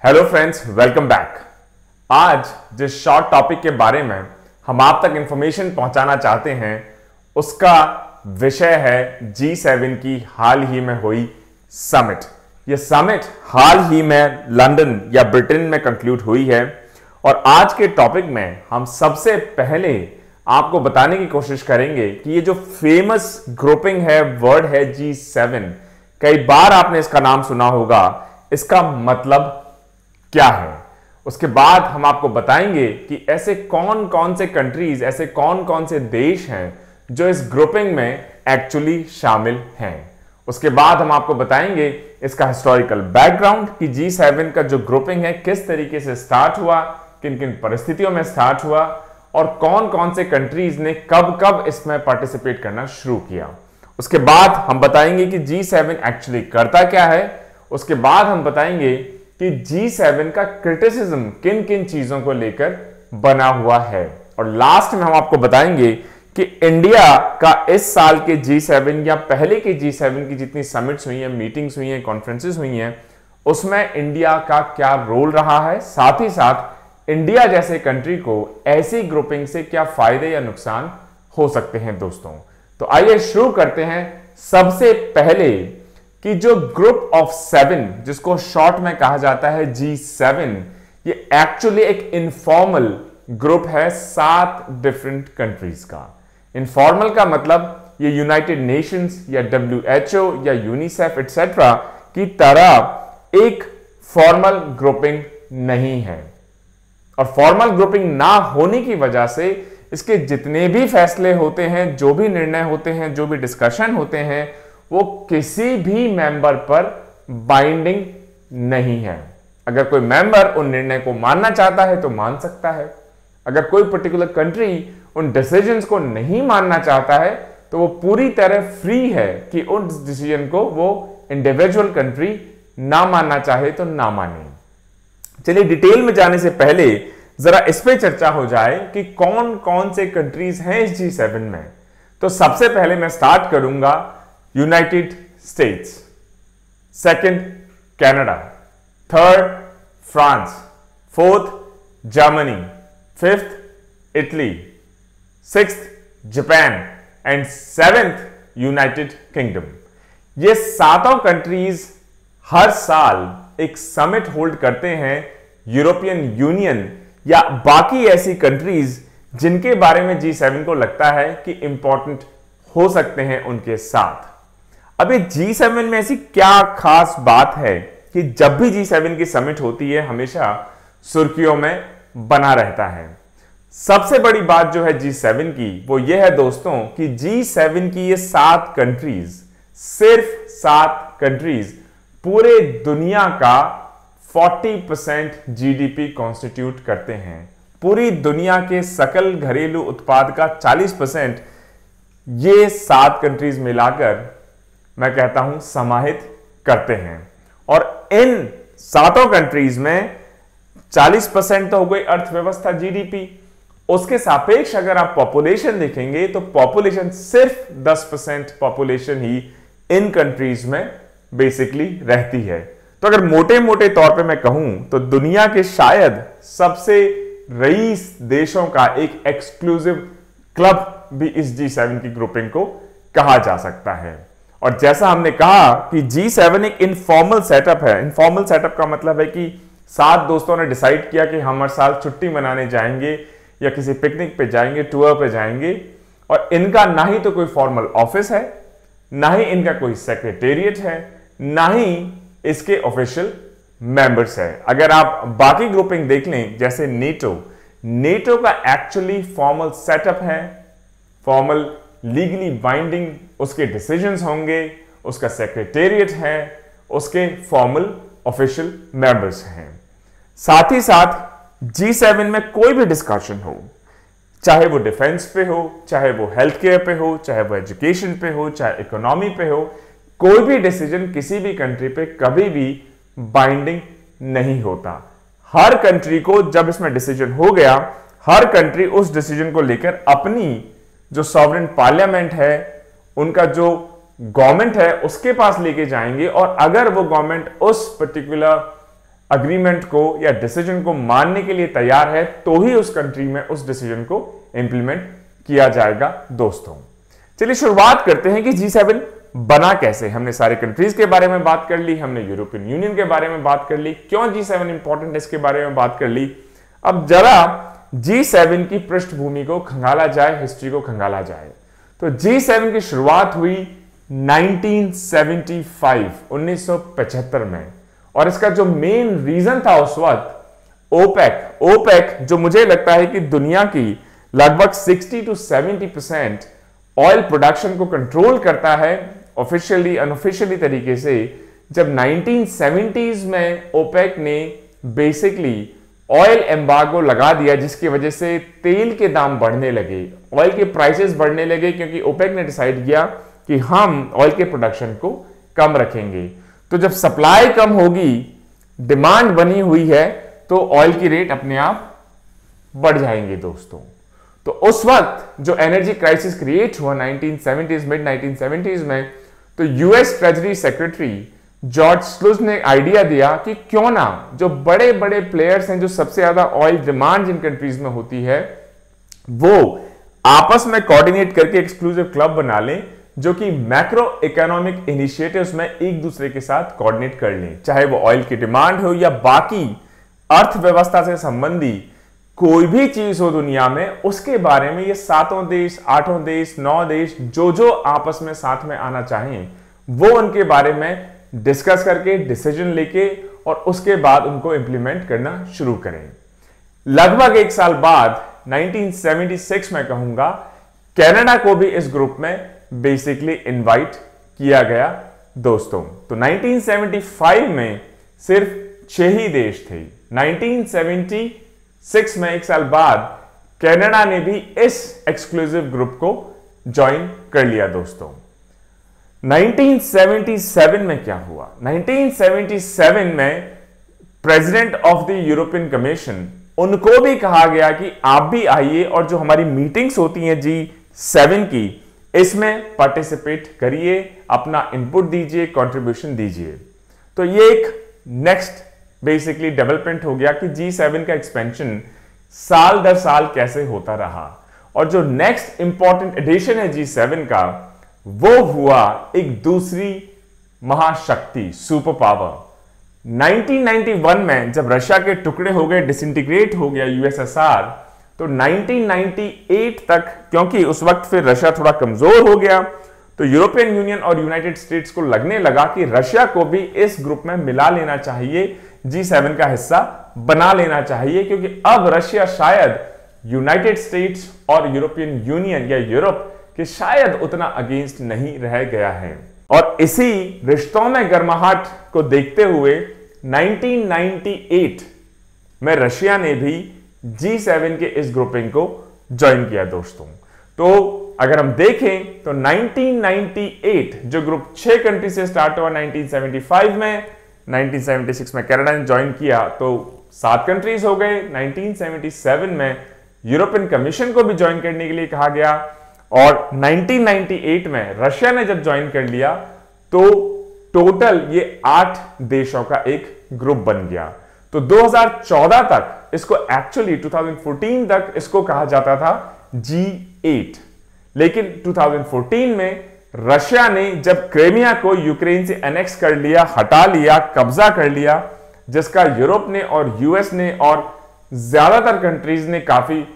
Hello friends, welcome back. आज जिस short topic के बारे में हम आप तक इंफॉर्मेशन पहुंचाना चाहते हैं उसका विषय है G7 की हाल ही में हुई समिट। यह समिट हाल ही में लंदन या ब्रिटेन में कंक्लूड हुई है और आज के टॉपिक में हम सबसे पहले आपको बताने की कोशिश करेंगे कि ये जो फेमस ग्रुपिंग है, वर्ड है G7, कई बार आपने इसका नाम सुना होगा, इसका मतलब क्या है। उसके बाद हम आपको बताएंगे कि ऐसे कौन कौन से कंट्रीज, ऐसे कौन कौन से देश हैं जो इस ग्रुपिंग में एक्चुअली शामिल हैं। उसके बाद हम आपको बताएंगे इसका हिस्टोरिकल बैकग्राउंड कि G7 का जो ग्रुपिंग है किस तरीके से स्टार्ट हुआ, किन किन परिस्थितियों में स्टार्ट हुआ और कौन कौन से कंट्रीज ने कब कब इसमें पार्टिसिपेट करना शुरू किया। उसके बाद हम बताएंगे कि G7 एक्चुअली करता क्या है। उसके बाद हम बताएंगे कि G7 का क्रिटिसिज्म किन किन चीजों को लेकर बना हुआ है और लास्ट में हम आपको बताएंगे कि इंडिया का इस साल के G7 या पहले के G7 की जितनी समिट्स हुई हैं, मीटिंग्स हुई हैं, कॉन्फ्रेंसेस हुई हैं, उसमें इंडिया का क्या रोल रहा है, साथ ही साथ इंडिया जैसे कंट्री को ऐसी ग्रुपिंग से क्या फायदे या नुकसान हो सकते हैं। दोस्तों, तो आइए शुरू करते हैं। सबसे पहले कि जो ग्रुप ऑफ 7 जिसको शॉर्ट में कहा जाता है G7, ये एक्चुअली एक इनफॉर्मल ग्रुप है 7 डिफरेंट कंट्रीज का। इनफॉर्मल का मतलब ये यूनाइटेड नेशंस या WHO या यूनिसेफ एटसेट्रा की तरह एक फॉर्मल ग्रुपिंग नहीं है और फॉर्मल ग्रुपिंग ना होने की वजह से इसके जितने भी फैसले होते हैं, जो भी निर्णय होते हैं, जो भी डिस्कशन होते हैं, वो किसी भी मेंबर पर बाइंडिंग नहीं है। अगर कोई मेंबर उन निर्णय को मानना चाहता है तो मान सकता है। अगर कोई पर्टिकुलर कंट्री उन डिसीजंस को नहीं मानना चाहता है तो वो पूरी तरह फ्री है कि उस डिसीजन को वो इंडिविजुअल कंट्री ना मानना चाहे तो ना माने। चलिए डिटेल में जाने से पहले जरा इस पे चर्चा हो जाए कि कौन कौन से कंट्रीज हैं इस G7 में। तो सबसे पहले मैं स्टार्ट करूंगा United states, second Canada, third France, fourth Germany, fifth Italy, sixth Japan and seventh United kingdom. ये सातों कंट्रीज हर साल एक समिट होल्ड करते हैं यूरोपियन यूनियन या बाकी ऐसी कंट्रीज जिनके बारे में G7 को लगता है कि इंपॉर्टेंट हो सकते हैं उनके साथ। अब ये G7 में ऐसी क्या खास बात है कि जब भी G7 की समिट होती है हमेशा सुर्खियों में बना रहता है। सबसे बड़ी बात जो है G7 की वो ये है दोस्तों कि G7 की ये 7 कंट्रीज, सिर्फ 7 कंट्रीज पूरे दुनिया का 40% GDP कॉन्स्टिट्यूट करते हैं। पूरी दुनिया के सकल घरेलू उत्पाद का 40% ये 7 कंट्रीज मिलाकर मैं कहता हूं समाहित करते हैं। और इन 7 कंट्रीज में 40% तो हो गई अर्थव्यवस्था GDP, उसके सापेक्ष अगर आप पॉपुलेशन देखेंगे तो पॉपुलेशन सिर्फ 10% पॉपुलेशन ही इन कंट्रीज में बेसिकली रहती है। तो अगर मोटे मोटे तौर पे मैं कहूं तो दुनिया के शायद सबसे रईस देशों का एक एक्सक्लूसिव क्लब भी इस G7 की ग्रुपिंग को कहा जा सकता है। और जैसा हमने कहा कि G7 एक इनफॉर्मल सेटअप है। इनफॉर्मल सेटअप का मतलब है कि 7 दोस्तों ने डिसाइड किया कि हम हर साल छुट्टी मनाने जाएंगे या किसी पिकनिक पे जाएंगे, टूर पे जाएंगे, और इनका ना ही तो कोई फॉर्मल ऑफिस है, ना ही इनका कोई सेक्रेटेरिएट है, ना ही इसके ऑफिशियल मेंबर्स है। अगर आप बाकी ग्रुपिंग देख लें जैसे नेटो का एक्चुअली फॉर्मल सेटअप है, फॉर्मल लीगली बाइंडिंग उसके डिसीजंस होंगे, उसका सेक्रेटेरिएट है, उसके फॉर्मल ऑफिशियल मेंबर्स हैं। साथ ही साथ G7 में कोई भी डिस्कशन हो, चाहे वो डिफेंस पे हो, चाहे वो हेल्थ केयर पे हो, चाहे वो एजुकेशन पे हो, चाहे इकोनॉमी पे हो, कोई भी डिसीजन किसी भी कंट्री पे कभी भी बाइंडिंग नहीं होता। हर कंट्री को जब इसमें डिसीजन हो गया, हर कंट्री उस डिसीजन को लेकर अपनी जो सॉवरेन पार्लियामेंट है, उनका जो गवर्नमेंट है, उसके पास लेके जाएंगे और अगर वो गवर्नमेंट उस पर्टिकुलर अग्रीमेंट को या डिसीजन को मानने के लिए तैयार है तो ही उस कंट्री में उस डिसीजन को इंप्लीमेंट किया जाएगा दोस्तों। चलिए शुरुआत करते हैं कि G7 बना कैसे। हमने सारे कंट्रीज के बारे में बात कर ली, हमने यूरोपियन यूनियन के बारे में बात कर ली, क्यों G7 इंपॉर्टेंट है इसके बारे में बात कर ली। अब जरा G7 की पृष्ठभूमि को खंगाला जाए, हिस्ट्री को खंगाला जाए। तो G7 की शुरुआत हुई 1975 में, और इसका जो मेन रीजन था उस वक्त ओपेक जो मुझे लगता है कि दुनिया की लगभग 60 to 70% ऑयल प्रोडक्शन को कंट्रोल करता है ऑफिशियली अनऑफिशियली तरीके से। जब 1970s में ओपेक ने बेसिकली ऑयल एम्बार्गो लगा दिया, जिसकी वजह से तेल के दाम बढ़ने लगे, ऑयल के प्राइसेस बढ़ने लगे, क्योंकि ओपेक ने डिसाइड किया कि हम ऑयल के प्रोडक्शन को कम रखेंगे। तो जब सप्लाई कम होगी, डिमांड बनी हुई है, तो ऑयल की रेट अपने आप बढ़ जाएंगे दोस्तों। तो उस वक्त जो एनर्जी क्राइसिस क्रिएट हुआ 1970s मिड 1970s में, तो यूएस ट्रेजरी सेक्रेटरी जॉर्ज स्लुज ने आइडिया दिया कि क्यों ना जो बड़े बड़े प्लेयर्स हैं, जो सबसे ज्यादा ऑयल डिमांड जिन कंट्रीज में होती है, वो आपस में कोऑर्डिनेट करके एक्सक्लूसिव क्लब बना लें, जो कि मैक्रो इकोनॉमिक इनिशिएटिव्स में एक दूसरे के साथ कोऑर्डिनेट कर लें, चाहे वो ऑयल की डिमांड हो या बाकी अर्थव्यवस्था से संबंधी कोई भी चीज हो दुनिया में, उसके बारे में ये 7 देश, 8 देश, 9 देश जो आपस में साथ में आना चाहें, वो उनके बारे में डिस्कस करके डिसीजन लेके और उसके बाद उनको इंप्लीमेंट करना शुरू करें। लगभग 1 साल बाद 1976 में कहूंगा, कनाडा को भी इस ग्रुप में बेसिकली इनवाइट किया गया दोस्तों। तो 1975 में सिर्फ 6 ही देश थे। 1976 में 1 साल बाद कनाडा ने भी इस एक्सक्लूसिव ग्रुप को ज्वाइन कर लिया दोस्तों। 1977 में क्या हुआ? 1977 में president of the European commission, उनको भी कहा गया कि आप भी आइए और जो हमारी मीटिंग्स होती हैं G7 की, इसमें पार्टिसिपेट करिए, अपना इनपुट दीजिए, कंट्रीब्यूशन दीजिए। तो ये एक नेक्स्ट बेसिकली डेवलपमेंट हो गया कि G7 का एक्सपेंशन साल दर साल कैसे होता रहा। और जो नेक्स्ट इंपॉर्टेंट एडिशन है G7 का, वो हुआ एक दूसरी महाशक्ति, सुपर पावर। 1991 में जब रशिया के टुकड़े हो गए, डिसइंटीग्रेट हो गया यूएसएसआर, तो 1998 तक, क्योंकि उस वक्त फिर रशिया थोड़ा कमजोर हो गया, तो यूरोपियन यूनियन और यूनाइटेड स्टेट्स को लगने लगा कि रशिया को भी इस ग्रुप में मिला लेना चाहिए, G7 का हिस्सा बना लेना चाहिए, क्योंकि अब रशिया शायद यूनाइटेड स्टेट्स और यूरोपियन यूनियन या यूरोप के शायद उतना अगेंस्ट नहीं रह गया है। और इसी रिश्तों में गर्माहट को देखते हुए 1998 में रशिया ने भी G7 के इस ग्रुपिंग को ज्वाइन किया दोस्तों। तो अगर हम देखें तो 1998 जो ग्रुप 6 कंट्री से स्टार्ट हुआ 1975 में, 1976 में कनाडा ने ज्वाइन किया तो 7 कंट्रीज हो गए। 1977 में यूरोपियन कमीशन को भी ज्वाइन करने के लिए कहा गया, और 1998 में रशिया ने जब ज्वाइन कर लिया तो टोटल ये 8 देशों का एक ग्रुप बन गया। तो 2014 तक इसको, एक्चुअली 2014 तक इसको कहा जाता था G8, लेकिन 2014 में रशिया ने जब क्रीमिया को यूक्रेन से एनेक्स कर लिया, हटा लिया, कब्जा कर लिया, जिसका यूरोप ने और यूएस ने और ज्यादातर कंट्रीज ने काफी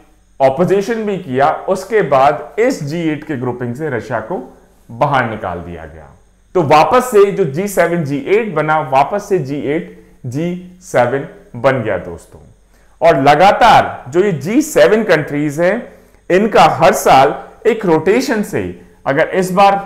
ऑपोजिशन भी किया, उसके बाद इस G8 के ग्रुपिंग से रशिया को बाहर निकाल दिया गया। तो वापस से जो G7 G8 बना, वापस से G8 G7 बन गया दोस्तों। और लगातार जो ये G7 कंट्रीज हैं, इनका हर साल एक रोटेशन से, अगर इस बार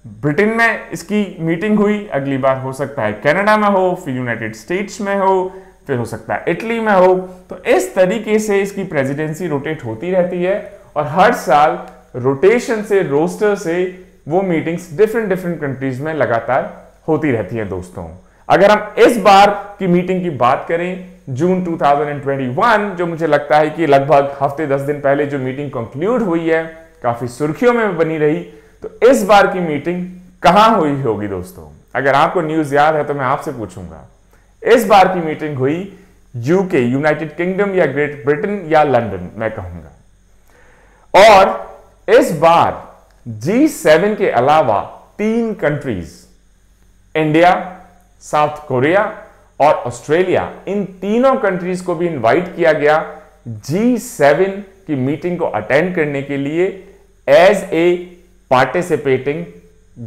ब्रिटेन में इसकी मीटिंग हुई, अगली बार हो सकता है कनाडा में हो, फिर यूनाइटेड स्टेट्स में हो, फिर हो सकता है इटली में हो, तो इस तरीके से इसकी प्रेसिडेंसी रोटेट होती रहती है। और हर साल रोटेशन से, रोस्टर से वो मीटिंग्स डिफरेंट कंट्रीज में लगातार होती रहती है दोस्तों। अगर हम इस बार की मीटिंग की बात करें, जून 2021, जो मुझे लगता है कि लगभग हफ्ते 10 दिन पहले जो मीटिंग कंक्लूड हुई है, काफी सुर्खियों में बनी रही, तो इस बार की मीटिंग कहां हुई होगी दोस्तों? अगर आपको न्यूज याद है तो मैं आपसे पूछूंगा, इस बार की मीटिंग हुई यूके, यूनाइटेड किंगडम या ग्रेट ब्रिटेन या लंदन मैं कहूंगा। और इस बार G7 के अलावा 3 कंट्रीज, इंडिया, साउथ कोरिया और ऑस्ट्रेलिया, इन तीनों कंट्रीज को भी इनवाइट किया गया G7 की मीटिंग को अटेंड करने के लिए एज ए पार्टिसिपेटिंग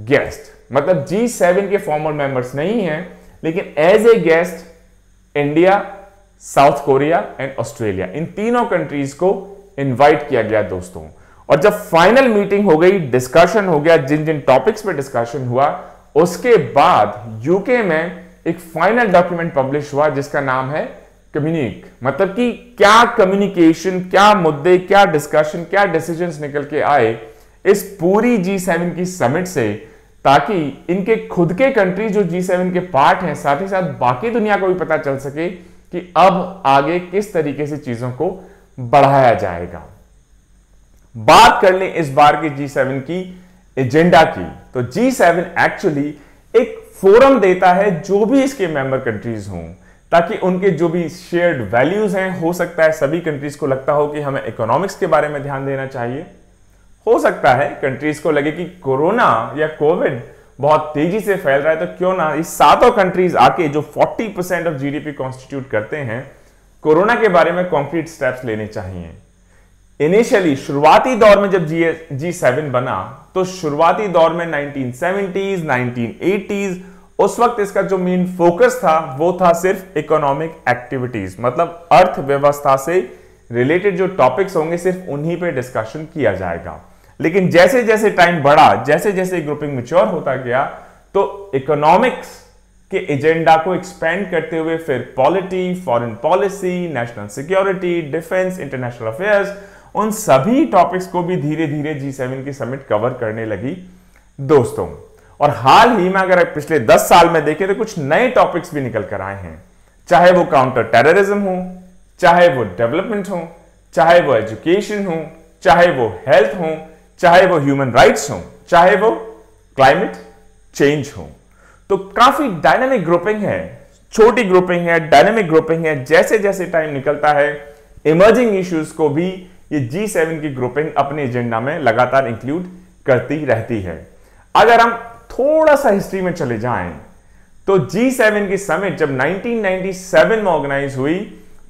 गेस्ट। मतलब G7 के फॉर्मल मेंबर्स नहीं हैं, लेकिन as a guest India, South Korea and Australia, इन तीनों कंट्रीज को इनवाइट किया गया दोस्तों। और जब फाइनल मीटिंग हो गई, डिस्कशन हो गया, जिन जिन टॉपिक्स पे डिस्कशन हुआ, उसके बाद यूके में एक फाइनल डॉक्यूमेंट पब्लिश हुआ जिसका नाम है कम्युनिक। मतलब कि क्या कम्युनिकेशन, क्या मुद्दे, क्या डिस्कशन, क्या डिसीजंस निकल के आए इस पूरी G7 की समिट से, ताकि इनके खुद के कंट्री जो G7 के पार्ट हैं, साथ ही साथ बाकी दुनिया को भी पता चल सके कि अब आगे किस तरीके से चीजों को बढ़ाया जाएगा। बात कर लें इस बार के G7 की एजेंडा की, तो G7 एक्चुअली एक फोरम देता है जो भी इसके मेंबर कंट्रीज हों, ताकि उनके जो भी शेयर्ड वैल्यूज हैं, हो सकता है सभी कंट्रीज को लगता हो कि हमें इकोनॉमिक्स के बारे में ध्यान देना चाहिए, हो सकता है कंट्रीज को लगे कि कोरोना या कोविड बहुत तेजी से फैल रहा है, तो क्यों ना इस सातों कंट्रीज आके जो 40% ऑफ जीडीपी कॉन्स्टिट्यूट करते हैं, कोरोना के बारे में कॉन्क्रीट स्टेप्स लेने चाहिए। इनिशियली शुरुआती दौर में जब G7 बना, तो शुरुआती दौर में 1970s, 1980s, उस वक्त इसका जो मेन फोकस था वो था सिर्फ इकोनॉमिक एक्टिविटीज, मतलब अर्थव्यवस्था से रिलेटेड जो टॉपिक्स होंगे सिर्फ उन्हीं पे डिस्कशन किया जाएगा। लेकिन जैसे जैसे टाइम बढ़ा, जैसे जैसे ग्रुपिंग मैच्योर होता गया, तो इकोनॉमिक्स के एजेंडा को एक्सपेंड करते हुए फिर polity, foreign policy, national security, defence, international affairs, उन सभी टॉपिक्स को भी धीरे धीरे G7 की समिट कवर करने लगी दोस्तों। और हाल ही में अगर पिछले 10 साल में देखें तो कुछ नए टॉपिक्स भी निकल कर आए हैं, चाहे वो काउंटर टेररिज्म हो, चाहे वो डेवलपमेंट हो, चाहे वो एजुकेशन हो, चाहे वो हेल्थ हो, चाहे वो ह्यूमन राइट्स हो, चाहे वो क्लाइमेट चेंज हो। तो काफी डायनामिक ग्रुपिंग है, छोटी ग्रुपिंग है, डायनामिक ग्रुपिंग है। जैसे जैसे टाइम निकलता है, इमर्जिंग इश्यूज को भी ये G7 की ग्रुपिंग अपने एजेंडा में लगातार इंक्लूड करती रहती है। अगर हम थोड़ा सा हिस्ट्री में चले जाएं, तो G7 की समिट जब 1997 में ऑर्गेनाइज हुई,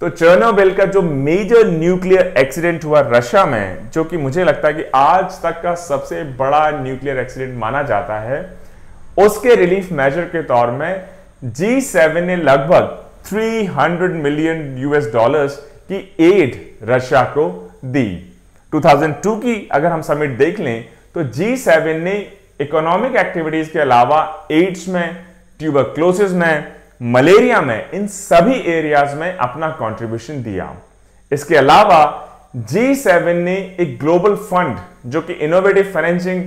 तो चेर्नोबिल का जो मेजर न्यूक्लियर एक्सीडेंट हुआ रशिया में, जो कि मुझे लगता है कि आज तक का सबसे बड़ा न्यूक्लियर एक्सीडेंट माना जाता है, उसके रिलीफ मेजर के तौर में G7 ने लगभग 300 मिलियन US डॉलर्स की एड रशिया को दी। 2002 की अगर हम समिट देख लें, तो G7 ने इकोनॉमिक एक्टिविटीज के अलावा एड्स में, ट्यूबरक्लोसिस में, मलेरिया में, इन सभी एरियाज में अपना कंट्रीब्यूशन दिया। इसके अलावा G7 ने एक ग्लोबल फंड जो कि इनोवेटिव फाइनेंसिंग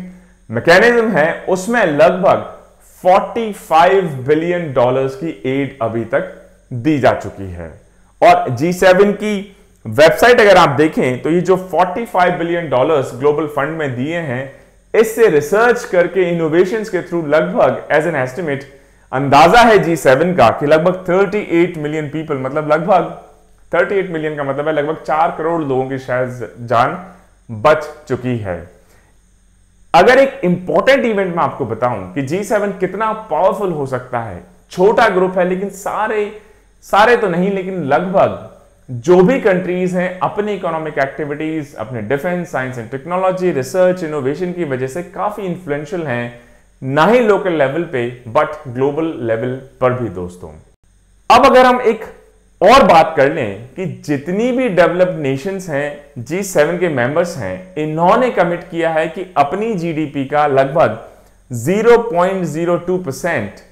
मैकेनिज्म है, उसमें लगभग 45 बिलियन डॉलर्स की एड अभी तक दी जा चुकी है। और G7 की वेबसाइट अगर आप देखें, तो ये जो 45 बिलियन डॉलर्स ग्लोबल फंड में दिए हैं, इससे रिसर्च करके इनोवेशंस के थ्रू लगभग एज एन एस्टिमेट अंदाजा है G7 का कि लगभग 38 मिलियन पीपल, मतलब लगभग 38 मिलियन का मतलब है लगभग 4 करोड़ लोगों की शायद जान बच चुकी है। अगर एक इंपॉर्टेंट इवेंट में आपको बताऊं कि G7 कितना पावरफुल हो सकता है, छोटा ग्रुप है लेकिन सारे तो नहीं, लेकिन लगभग जो भी कंट्रीज हैं अपनी इकोनॉमिक एक्टिविटीज, अपने defence, science and technology, research, innovation की वजह से काफी इंफ्लुएंशियल हैं, ना ही लोकल लेवल पे बट ग्लोबल लेवल पर भी दोस्तों। अब अगर हम एक और बात कर लें कि जितनी भी डेवलप्ड नेशंस हैं, G7 के मेंबर्स हैं, इन्होंने कमिट किया है कि अपनी जीडीपी का लगभग 0.02%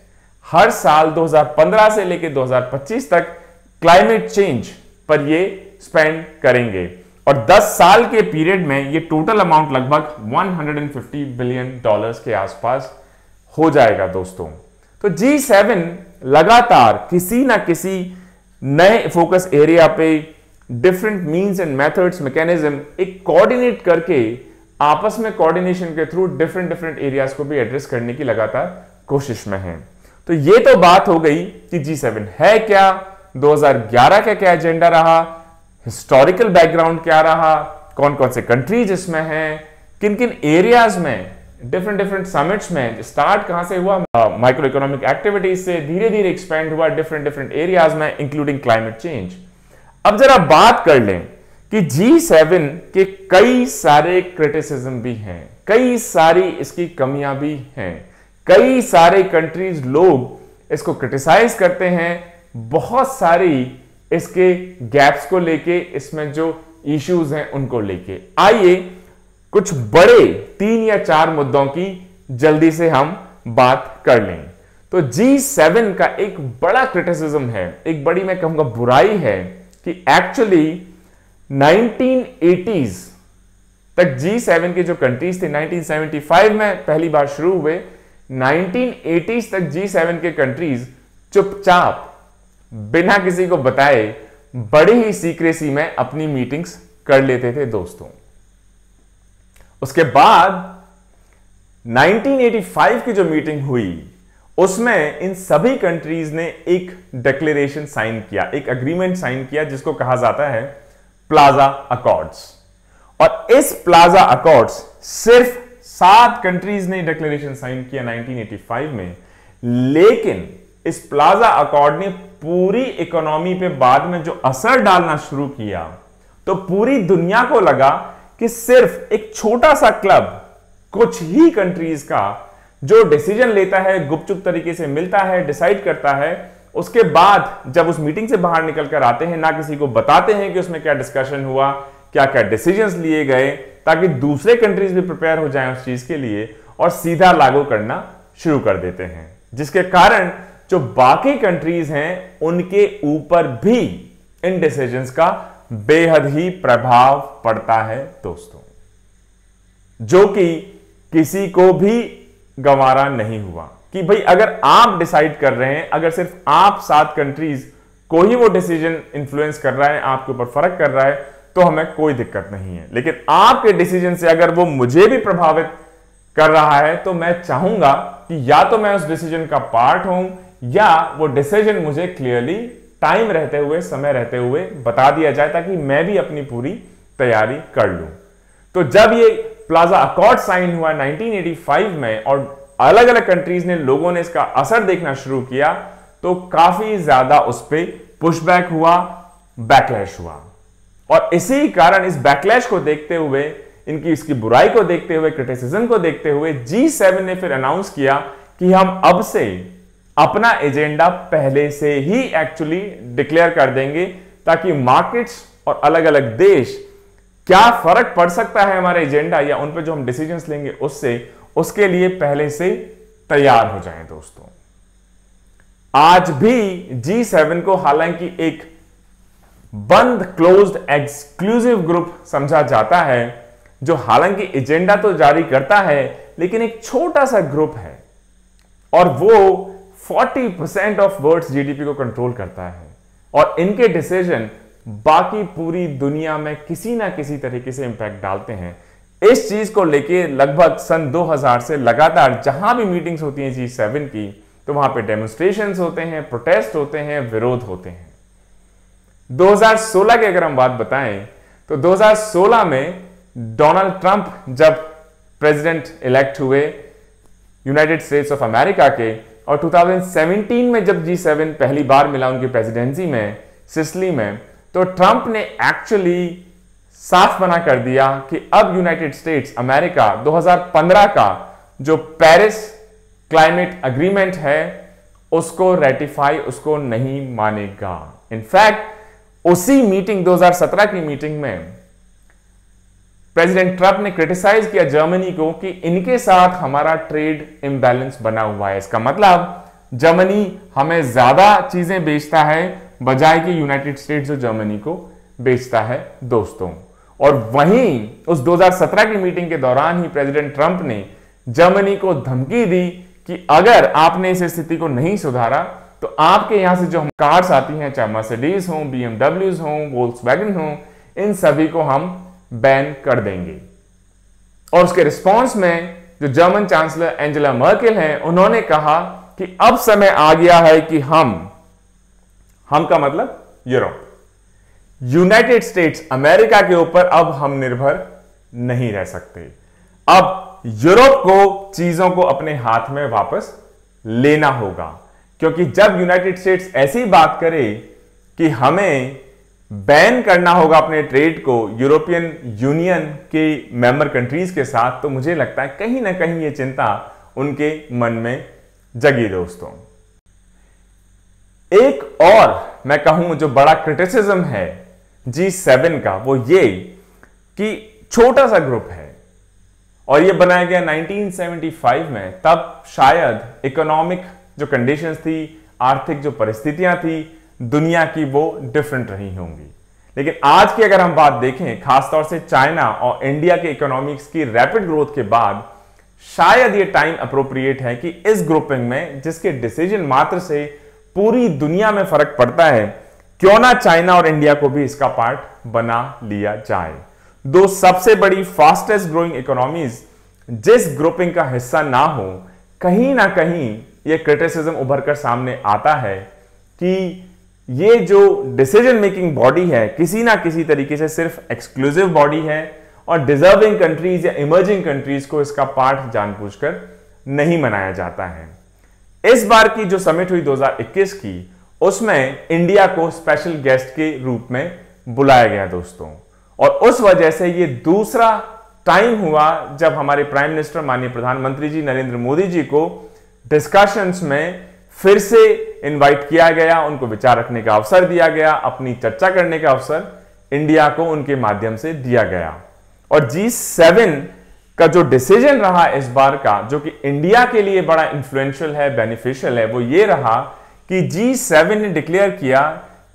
हर साल 2015 से लेकर 2025 तक क्लाइमेट चेंज पर ये स्पेंड करेंगे। और 10 साल के पीरियड में ये टोटल अमाउंट लगभग 150 बिलियन डॉलर्स के आसपास हो जाएगा दोस्तों। तो G7 लगातार किसी ना किसी नए फोकस एरिया पे different means and methods, mechanism एक कोऑर्डिनेट करके आपस में कोऑर्डिनेशन के थ्रू डिफरेंट एरियाज को भी एड्रेस करने की लगातार कोशिश में है। तो ये तो बात हो गई कि G7 है क्या, 2011 का क्या एजेंडा रहा, हिस्टोरिकल बैकग्राउंड क्या रहा, कौन कौन से कंट्रीज इसमें हैं, किन किन एरियाज में, डिफरेंट समिट्स में, स्टार्ट कहां से हुआ, माइक्रो इकोनॉमिक एक्टिविटीज से धीरे धीरे एक्सपेंड हुआ डिफरेंट एरियाज में इंक्लूडिंग क्लाइमेट चेंज। अब जरा बात कर लें कि G7 के कई सारे क्रिटिसिज्म भी हैं, कई सारी इसकी कमियां भी हैं, कई सारे कंट्रीज लोग इसको क्रिटिसाइज करते हैं, बहुत सारी इसके गैप्स को लेके, इसमें जो इश्यूज हैं उनको लेके। आइए कुछ बड़े 3 या 4 मुद्दों की जल्दी से हम बात कर लें। तो G7 का एक बड़ा क्रिटिसिज्म है, एक बड़ी मैं कहूंगा बुराई है कि एक्चुअली 1980s तक G7 के जो कंट्रीज थे, 1975 में पहली बार शुरू हुए, 1980s तक G7 के कंट्रीज चुपचाप बिना किसी को बताए बड़ी ही सीक्रेसी में अपनी मीटिंग्स कर लेते थे दोस्तों। उसके बाद 1985 की जो मीटिंग हुई उसमें इन सभी कंट्रीज ने एक डिक्लेरेशन साइन किया, एक एग्रीमेंट साइन किया जिसको कहा जाता है प्लाजा अकॉर्ड्स। और इस प्लाजा अकॉर्ड्स सिर्फ 7 कंट्रीज ने डिक्लेरेशन साइन किया 1985 में, लेकिन इस प्लाजा अकॉर्ड ने पूरी इकोनॉमी पे बाद में जो असर डालना शुरू किया, तो पूरी दुनिया को लगा कि सिर्फ एक छोटा सा क्लब कुछ ही कंट्रीज का जो डिसीजन लेता है, गुपचुप तरीके से मिलता है, डिसाइड करता है, उसके बाद जब उस मीटिंग से बाहर निकल कर आते हैं ना किसी को बताते हैं कि उसमें क्या डिस्कशन हुआ, क्या क्या डिसीजंस लिए गए, ताकि दूसरे कंट्रीज भी प्रिपेयर हो जाएं उस चीज के लिए और सीधा लागू करना शुरू कर देते हैं, जिसके कारण जो बाकी कंट्रीज हैं उनके ऊपर भी इन डिसीजंस का बेहद ही प्रभाव पड़ता है दोस्तों, जो कि किसी को भी गंवारा नहीं हुआ कि भाई अगर आप डिसाइड कर रहे हैं, अगर सिर्फ आप 7 कंट्रीज को ही वो डिसीजन इंफ्लुएंस कर रहा है, आपके ऊपर फर्क कर रहा है, तो हमें कोई दिक्कत नहीं है। लेकिन आपके डिसीजन से अगर वो मुझे भी प्रभावित कर रहा है तो मैं चाहूंगा कि या तो मैं उस डिसीजन का पार्ट हूं या वो डिसीजन मुझे क्लियरली टाइम रहते हुए, समय रहते हुए बता दिया जाए ताकि मैं भी अपनी पूरी तैयारी कर लूं। तो जब ये प्लाजा अकॉर्ड साइन हुआ 1985 में और अलग अलग कंट्रीज ने, लोगों ने इसका असर देखना शुरू किया, तो काफी ज्यादा उस पर पुशबैक हुआ, बैकलैश हुआ। और इसी कारण इस बैकलैश को देखते हुए, इनकी इसकी बुराई को देखते हुए, क्रिटिसिज्म को देखते हुए G7 ने फिर अनाउंस किया कि हम अब से अपना एजेंडा पहले से ही एक्चुअली डिक्लेयर कर देंगे, ताकि मार्केट्स और अलग अलग देश क्या फर्क पड़ सकता है हमारे एजेंडा या उन पे जो हम डिसीजंस लेंगे उससे, उसके लिए पहले से तैयार हो जाएं दोस्तों। आज भी G7 को हालांकि एक बंद, क्लोज्ड, एक्सक्लूसिव ग्रुप समझा जाता है, जो हालांकि एजेंडा तो जारी करता है लेकिन एक छोटा सा ग्रुप है और वो 40% ऑफ वर्ल्ड जीडीपी को कंट्रोल करता है और इनके डिसीजन बाकी पूरी दुनिया में किसी ना किसी तरीके से इंपैक्ट डालते हैं। इस चीज को लेके लगभग सन 2000 से लगातार जहां भी मीटिंग्स होती हैं G7 की, तो वहां पे डेमोन्स्ट्रेशंस होते हैं, प्रोटेस्ट होते हैं, विरोध होते हैं। 2016 की अगर हम बात बताएं तो 2016 में डोनाल्ड ट्रंप जब प्रेसिडेंट इलेक्ट हुए यूनाइटेड स्टेट्स ऑफ अमेरिका के, और 2017 में जब G7 पहली बार मिला उनकी प्रेसिडेंसी में सिसिली में, तो ट्रंप ने एक्चुअली साफ मना कर दिया कि अब यूनाइटेड स्टेट्स अमेरिका 2015 का जो पेरिस क्लाइमेट अग्रीमेंट है उसको रेटिफाई, उसको नहीं मानेगा। इनफैक्ट उसी मीटिंग 2017 की मीटिंग में प्रेसिडेंट ट्रंप ने क्रिटिसाइज किया जर्मनी को कि इनके साथ हमारा ट्रेड इम्बैलेंस बना हुआ है। इसका मतलब जर्मनी हमें ज्यादा चीजें बेचता है बजाय कि यूनाइटेड स्टेट्स जो जर्मनी को बेचता है दोस्तों। और वहीं उस 2017 की मीटिंग के दौरान ही प्रेसिडेंट ट्रंप ने जर्मनी को धमकी दी कि अगर आपने इस स्थिति को नहीं सुधारा तो आपके यहां से जो कार्स आती हैं, चाहे मर्सिडीज हो, BMW हो, वोल्क्सवैगन हो, इन सभी को हम बैन कर देंगे। और उसके रिस्पॉन्स में जो जर्मन चांसलर एंजेला मर्केल हैं, उन्होंने कहा कि अब समय आ गया है कि हम का मतलब यूरोप, यूनाइटेड स्टेट्स अमेरिका के ऊपर अब हम निर्भर नहीं रह सकते। अब यूरोप को चीजों को अपने हाथ में वापस लेना होगा, क्योंकि जब यूनाइटेड स्टेट्स ऐसी बात करे कि हमें बैन करना होगा अपने ट्रेड को यूरोपियन यूनियन के मेंबर कंट्रीज के साथ, तो मुझे लगता है कहीं ना कहीं यह चिंता उनके मन में जगी। दोस्तों, एक और मैं कहूं जो बड़ा क्रिटिसिज्म है G7 का, वो ये कि छोटा सा ग्रुप है और ये बनाया गया 1975 में। तब शायद इकोनॉमिक जो कंडीशंस थी, आर्थिक जो परिस्थितियां थी दुनिया की, वो डिफरेंट रही होंगी। लेकिन आज की अगर हम बात देखें, खासतौर से चाइना और इंडिया के इकोनॉमिक्स की रैपिड ग्रोथ के बाद, शायद ये टाइम अप्रोप्रिएट है कि इस ग्रुपिंग में, जिसके डिसीजन मात्र से पूरी दुनिया में फर्क पड़ता है, क्यों ना चाइना और इंडिया को भी इसका पार्ट बना लिया जाए। दो सबसे बड़ी फास्टेस्ट ग्रोइंग इकोनॉमीज जिस ग्रुपिंग का हिस्सा ना हो, कहीं ना कहीं यह क्रिटिसिज्म उभर कर सामने आता है कि ये जो डिसीजन मेकिंग बॉडी है किसी ना किसी तरीके से सिर्फ एक्सक्लूसिव बॉडी है और डिजर्विंग कंट्रीज या इमर्जिंग कंट्रीज को इसका पार्ट जानबूझकर नहीं मनाया जाता है। इस बार की जो समिट हुई 2021 की, उसमें इंडिया को स्पेशल गेस्ट के रूप में बुलाया गया दोस्तों, और उस वजह से ये दूसरा टाइम हुआ जब हमारे प्राइम मिनिस्टर माननीय प्रधानमंत्री जी नरेंद्र मोदी जी को डिस्कशंस में फिर से इनवाइट किया गया, उनको विचार रखने का अवसर दिया गया, अपनी चर्चा करने का अवसर इंडिया को उनके माध्यम से दिया गया। और G7 का जो डिसीजन रहा इस बार का, जो कि इंडिया के लिए बड़ा इन्फ्लुएंशियल है, बेनिफिशियल है, वो ये रहा कि G7 ने डिक्लेयर किया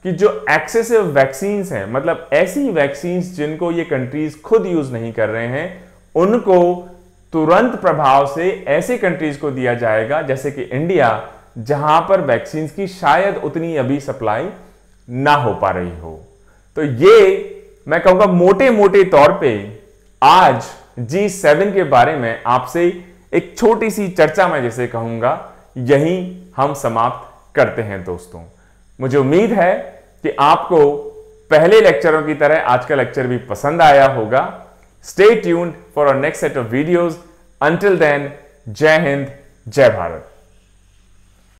कि जो एक्सेसिव वैक्सीन्स हैं, मतलब ऐसी वैक्सीन्स जिनको ये कंट्रीज खुद यूज नहीं कर रहे हैं, उनको तुरंत प्रभाव से ऐसे कंट्रीज को दिया जाएगा जैसे कि इंडिया, जहां पर वैक्सीन्स की शायद उतनी अभी सप्लाई ना हो पा रही हो। तो ये मैं कहूंगा मोटे मोटे तौर पे आज G7 के बारे में आपसे एक छोटी सी चर्चा मैं जैसे कहूंगा, यही हम समाप्त करते हैं दोस्तों। मुझे उम्मीद है कि आपको पहले लेक्चरों की तरह आज का लेक्चर भी पसंद आया होगा। Stay tuned for our next set of videos. Until then, जय हिंद, जय भारत।